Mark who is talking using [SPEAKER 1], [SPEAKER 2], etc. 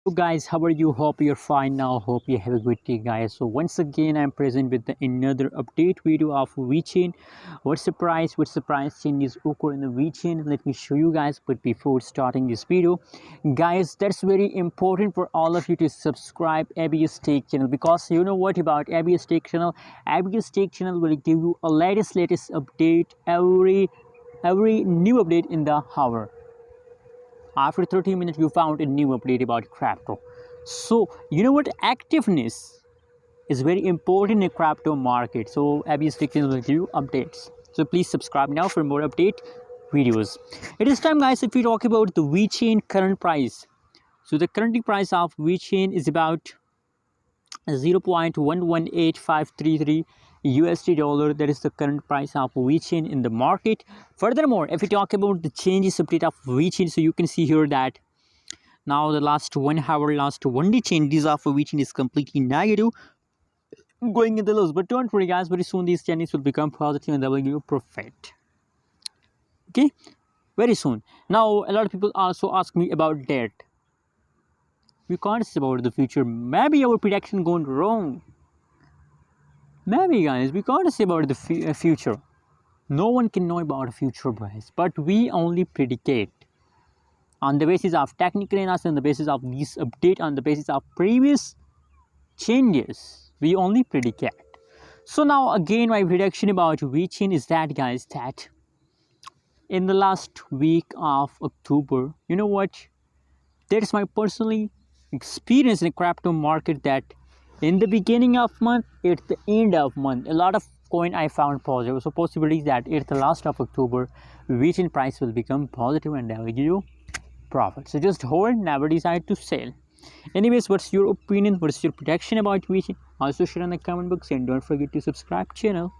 [SPEAKER 1] So guys, how are you? Hope you're fine now. Hope you have a good day, guys. So once again, I'm present with another update video of Vechain. What's the price changes occur in the Vechain? Let me show you guys. But before starting this video, guys, that's very important for all of you to subscribe ABS Stake channel, because you know what about ABS Stake channel? ABS Stake channel will give you a latest update every new update in the hour. After 30 minutes you found a new update about crypto. So you know what, activeness is very important in crypto market. So abs will give you updates, so please subscribe now for more update videos. It is time, guys, if we talk about the Vechain current price. So the current price of Vechain is about 0.118533 USD dollar. That is the current price of Vechain in the market. Furthermore, if we talk about the changes update of Vechain, so you can see here that now the last 1 hour, last 1 day changes of Vechain is completely negative, going in the lows. But don't worry, guys, very soon these changes will become positive and they will give you profit. Okay, very soon. Now a lot of people also ask me about debt. We can't say about the future. Maybe our prediction gone wrong. Maybe, guys, we can't say about the future. No one can know about the future, guys, but we only predicate on the basis of technical analysis, on the basis of this update, on the basis of previous changes. We only predicate. So now again, my prediction about Vechain is that, guys, that in the last week of October, you know what? That's my personally experience in the crypto market, that in the beginning of month, at the end of month, a lot of coin I found positive. So possibilities that at the last of October, Vechain price will become positive and I will give you profit. So just hold, never decide to sell. Anyways, what's your opinion? What's your prediction about Vechain? Also share in the comment box and don't forget to subscribe channel.